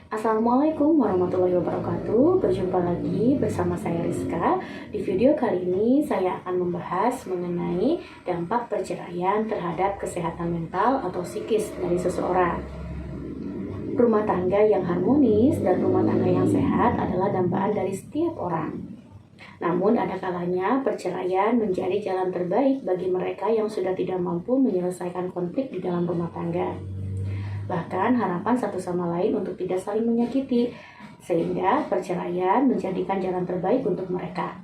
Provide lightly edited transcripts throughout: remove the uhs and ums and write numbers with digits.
Assalamualaikum warahmatullahi wabarakatuh. Berjumpa lagi bersama saya Rizka. Di video kali ini saya akan membahas mengenai dampak perceraian terhadap kesehatan mental atau psikis dari seseorang. Rumah tangga yang harmonis dan rumah tangga yang sehat adalah dambaan dari setiap orang. Namun ada kalanya perceraian menjadi jalan terbaik bagi mereka yang sudah tidak mampu menyelesaikan konflik di dalam rumah tangga. Bahkan harapan satu sama lain untuk tidak saling menyakiti, sehingga perceraian menjadikan jalan terbaik untuk mereka.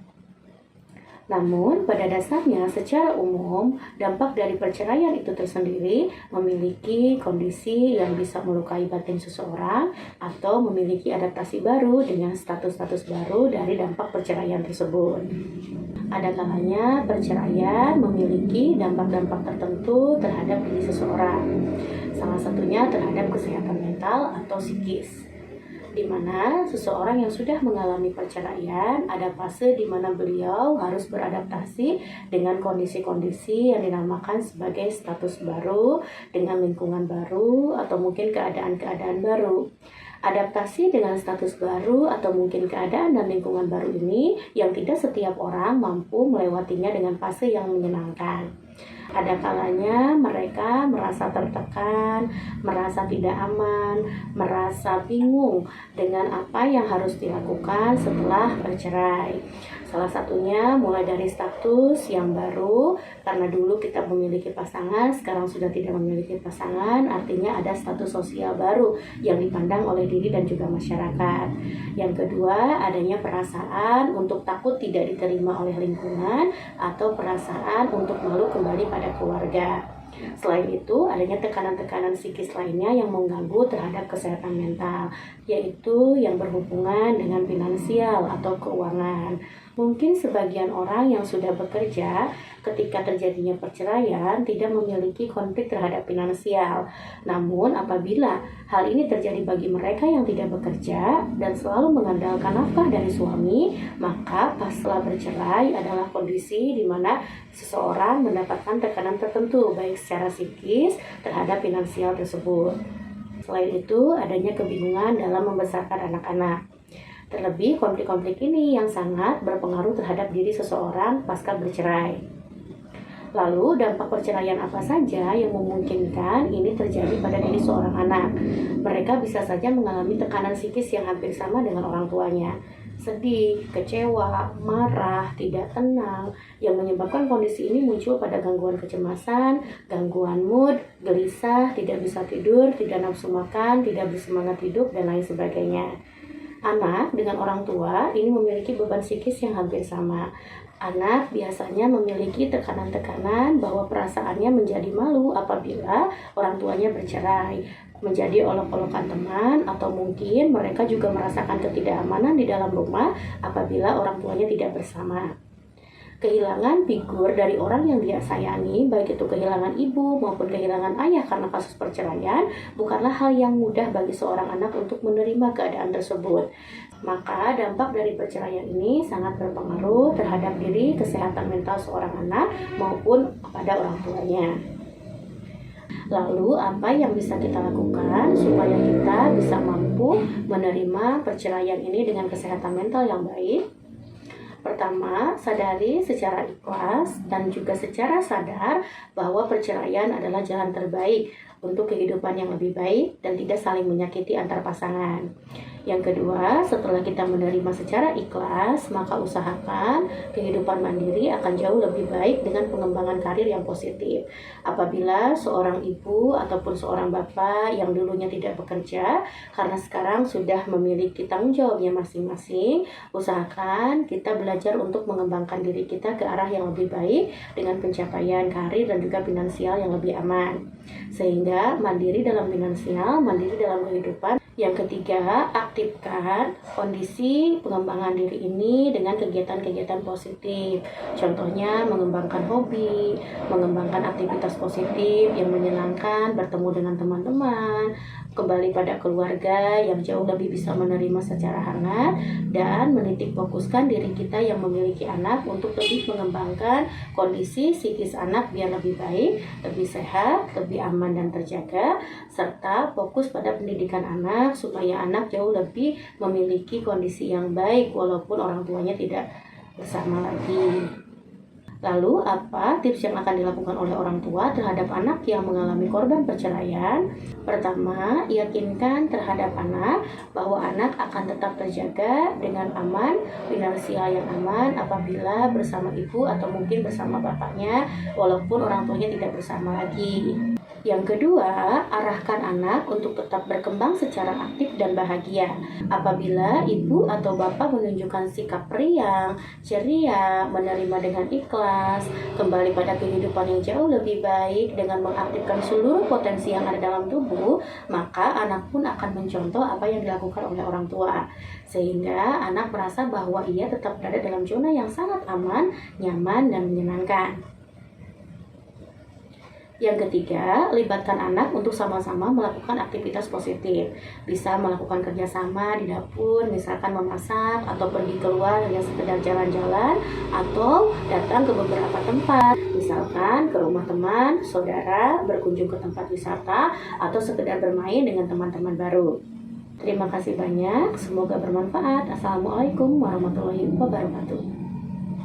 Namun, pada dasarnya secara umum, dampak dari perceraian itu tersendiri memiliki kondisi yang bisa melukai batin seseorang atau memiliki adaptasi baru dengan status-status baru dari dampak perceraian tersebut. Ada kalanya perceraian memiliki dampak-dampak tertentu terhadap diri seseorang. Salah satunya terhadap kesehatan mental atau psikis, di mana seseorang yang sudah mengalami perceraian ada fase di mana beliau harus beradaptasi dengan kondisi-kondisi yang dinamakan sebagai status baru, dengan lingkungan baru, atau mungkin keadaan-keadaan baru. Adaptasi dengan status baru atau mungkin keadaan dan lingkungan baru ini yang tidak setiap orang mampu melewatinya dengan fase yang menyenangkan. Ada kalanya mereka merasa tertekan, merasa tidak aman, merasa bingung dengan apa yang harus dilakukan setelah bercerai. Salah satunya mulai dari status yang baru, karena dulu kita memiliki pasangan, sekarang sudah tidak memiliki pasangan, artinya ada status sosial baru yang dipandang oleh diri dan juga masyarakat. Yang kedua, adanya perasaan untuk takut tidak diterima oleh lingkungan atau perasaan untuk malu kembali pada keluarga. Selain itu, adanya tekanan-tekanan psikis lainnya yang mengganggu terhadap kesehatan mental, yaitu yang berhubungan dengan finansial atau keuangan. Mungkin sebagian orang yang sudah bekerja ketika terjadinya perceraian tidak memiliki konflik terhadap finansial. Namun apabila hal ini terjadi bagi mereka yang tidak bekerja dan selalu mengandalkan nafkah dari suami, maka pasca bercerai adalah kondisi di mana seseorang mendapatkan tekanan tertentu baik secara psikis terhadap finansial tersebut. Selain itu, adanya kebingungan dalam membesarkan anak-anak. Terlebih konflik-konflik ini yang sangat berpengaruh terhadap diri seseorang pasca bercerai. Lalu dampak perceraian apa saja yang memungkinkan ini terjadi pada diri seorang anak? Mereka bisa saja mengalami tekanan psikis yang hampir sama dengan orang tuanya. Sedih, kecewa, marah, tidak tenang, yang menyebabkan kondisi ini muncul pada gangguan kecemasan, gangguan mood, gelisah, tidak bisa tidur, tidak nafsu makan, tidak bersemangat hidup, dan lain sebagainya. Anak dengan orang tua ini memiliki beban psikis yang hampir sama. Anak biasanya memiliki tekanan-tekanan bahwa perasaannya menjadi malu apabila orang tuanya bercerai, menjadi olok-olokan teman, atau mungkin mereka juga merasakan ketidakamanan di dalam rumah apabila orang tuanya tidak bersama. Kehilangan figur dari orang yang dia sayangi, baik itu kehilangan ibu maupun kehilangan ayah karena kasus perceraian, bukanlah hal yang mudah bagi seorang anak untuk menerima keadaan tersebut. Maka dampak dari perceraian ini sangat berpengaruh terhadap diri, kesehatan mental seorang anak maupun kepada orang tuanya. Lalu apa yang bisa kita lakukan supaya kita bisa mampu menerima perceraian ini dengan kesehatan mental yang baik? Pertama, sadari secara ikhlas dan juga secara sadar bahwa perceraian adalah jalan terbaik untuk kehidupan yang lebih baik dan tidak saling menyakiti antar pasangan. Yang kedua, setelah kita menerima secara ikhlas, maka usahakan kehidupan mandiri akan jauh lebih baik dengan pengembangan karir yang positif. Apabila seorang ibu ataupun seorang bapak yang dulunya tidak bekerja, karena sekarang sudah memiliki tanggung jawabnya masing-masing, usahakan kita belajar untuk mengembangkan diri kita ke arah yang lebih baik dengan pencapaian karir dan juga finansial yang lebih aman. Sehingga mandiri dalam finansial, mandiri dalam kehidupan. Yang ketiga, aktifkan kondisi pengembangan diri ini dengan kegiatan-kegiatan positif. Contohnya mengembangkan hobi, mengembangkan aktivitas positif yang menyenangkan, bertemu dengan teman-teman, kembali pada keluarga yang jauh lebih bisa menerima secara hangat, dan menitik fokuskan diri kita yang memiliki anak untuk lebih mengembangkan kondisi psikis anak biar lebih baik, lebih sehat, lebih aman dan terjaga, serta fokus pada pendidikan anak supaya anak jauh lebih memiliki kondisi yang baik walaupun orang tuanya tidak bersama lagi. Lalu, apa tips yang akan dilakukan oleh orang tua terhadap anak yang mengalami korban perceraian? Pertama, yakinkan terhadap anak bahwa anak akan tetap terjaga dengan aman, finansial yang aman apabila bersama ibu atau mungkin bersama bapaknya, walaupun orang tuanya tidak bersama lagi. Yang kedua, arahkan anak untuk tetap berkembang secara aktif dan bahagia. Apabila ibu atau bapak menunjukkan sikap riang, ceria, menerima dengan ikhlas, kembali pada kehidupan yang jauh lebih baik dengan mengaktifkan seluruh potensi yang ada dalam tubuh, maka anak pun akan mencontoh apa yang dilakukan oleh orang tua. Sehingga anak merasa bahwa ia tetap berada dalam zona yang sangat aman, nyaman, dan menyenangkan. Yang ketiga, libatkan anak untuk sama-sama melakukan aktivitas positif. Bisa melakukan kerjasama di dapur, misalkan memasak, atau pergi keluar hanya sekedar jalan-jalan, atau datang ke beberapa tempat, misalkan ke rumah teman, saudara, berkunjung ke tempat wisata, atau sekedar bermain dengan teman-teman baru. Terima kasih banyak, semoga bermanfaat. Assalamualaikum warahmatullahi wabarakatuh.